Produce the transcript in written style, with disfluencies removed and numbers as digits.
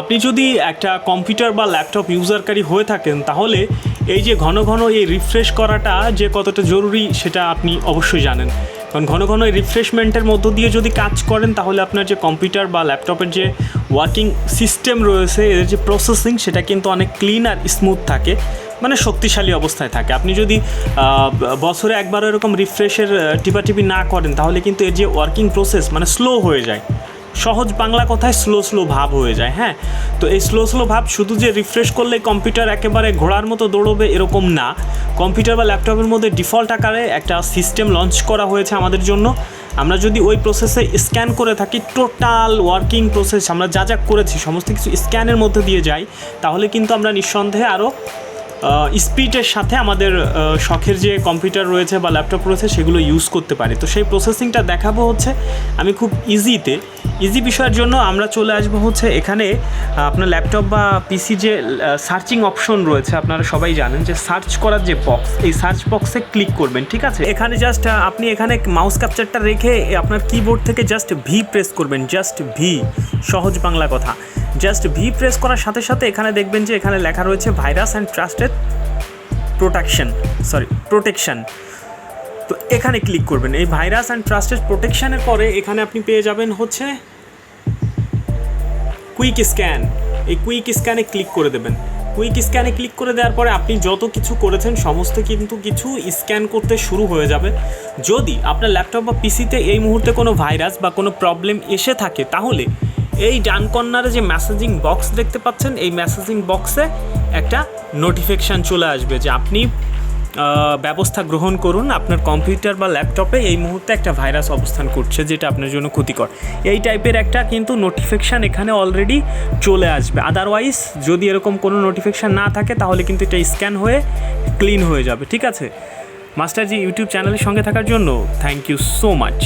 আপনি যদি একটা কম্পিউটার বা ল্যাপটপ ইউজারকারী হয়ে থাকেন তাহলে এই যে ঘন ঘন এই রিফ্রেশ করাটা যে কতটা জরুরি সেটা আপনি অবশ্যই জানেন। কারণ ঘন ঘন এই রিফ্রেশমেন্টের মধ্য দিয়ে যদি কাজ করেন তাহলে আপনার যে কম্পিউটার বা ল্যাপটপের যে ওয়ার্কিং সিস্টেম রয়েছে এর যে প্রসেসিং সেটা কিন্তু অনেক ক্লিন আর স্মুথ থাকে, মানে শক্তিশালী অবস্থায় থাকে। আপনি যদি বছরে একবার এরকম রিফ্রেশের টিপাটিপি না করেন তাহলে কিন্তু এর যে ওয়ার্কিং প্রসেস মানে স্লো হয়ে যায়, সহজ বাংলা কথায় স্লো ভাব হয়ে যায়। হ্যাঁ, তো এই স্লো ভাব শুধু যে রিফ্রেশ করলে কম্পিউটার একেবারে ঘোড়ার মতো দৌড়বে এরকম না। কম্পিউটার বা ল্যাপটপের মধ্যে ডিফল্ট আকারে একটা সিস্টেম লঞ্চ করা হয়েছে আমাদের জন্য। আমরা যদি ওই প্রসেসে স্ক্যান করে থাকি, টোটাল ওয়ার্কিং প্রসেস আমরা যা যা করেছি সমস্ত কিছু স্ক্যানের মধ্যে দিয়ে যাই, তাহলে কিন্তু আমরা নিঃসন্দেহে আরও স্পিডের সাথে আমাদের শখের যে কম্পিউটার রয়েছে বা ল্যাপটপ রয়েছে সেগুলো ইউজ করতে পারি। তো সেই প্রসেসিংটা দেখাবো হচ্ছে আমি খুব ইজি বিষয়ের জন্য আমরা চলে আসবো হচ্ছে এখানে আপনার ল্যাপটপ বা পিসি যে সার্চিং অপশন রয়েছে, আপনারা সবাই জানেন যে সার্চ করার যে বক্স, এই সার্চ বক্সে ক্লিক করবেন। ঠিক আছে, এখানে জাস্ট আপনি এখানে মাউস ক্যাপচারটা রেখে আপনার কিবোর্ড থেকে জাস্ট ভি প্রেস করবেন, জাস্ট ভি, সহজ বাংলা কথা। জাস্ট ভি প্রেস করার সাথে সাথে এখানে দেখবেন যে এখানে লেখা রয়েছে ভাইরাস অ্যান্ড ট্রাস্টেড প্রোটেকশন। তো এখানে ক্লিক করবেন। এই ভাইরাস অ্যান্ড ট্রাস্টেড প্রোটেকশনের পরে এখানে আপনি পেয়ে যাবেন হচ্ছে কুইক স্ক্যান। এই কুইক স্ক্যানে ক্লিক করে দেবেন। কুইক স্ক্যানে ক্লিক করে দেওয়ার পরে আপনি যত কিছু করেছেন সমস্ত কিন্তু কিছু স্ক্যান করতে শুরু হয়ে যাবে। যদি আপনার ল্যাপটপ বা পিসিতে এই মুহূর্তে কোনো ভাইরাস বা কোনো প্রবলেম এসে থাকে তাহলে এই ডান কর্নারে যে মেসেজিং বক্স দেখতে পাচ্ছেন, এই মেসেজিং বক্সে একটা নোটিফিকেশান চলে আসবে যে আপনি ব্যবস্থা গ্রহণ করুন, আপনার কম্পিউটার বা ল্যাপটপে এই মুহূর্তে একটা ভাইরাস অবস্থান করছে যেটা আপনার জন্য ক্ষতিকর। এই টাইপের একটা কিন্তু নোটিফিকেশান এখানে অলরেডি চলে আসবে। আদারওয়াইজ যদি এরকম কোনো নোটিফিকেশান না থাকে তাহলে কিন্তু এটা স্ক্যান হয়ে ক্লিন হয়ে যাবে। ঠিক আছে, মাস্টারজি ইউটিউব চ্যানেলের সঙ্গে থাকার জন্য থ্যাংক ইউ সো মাচ।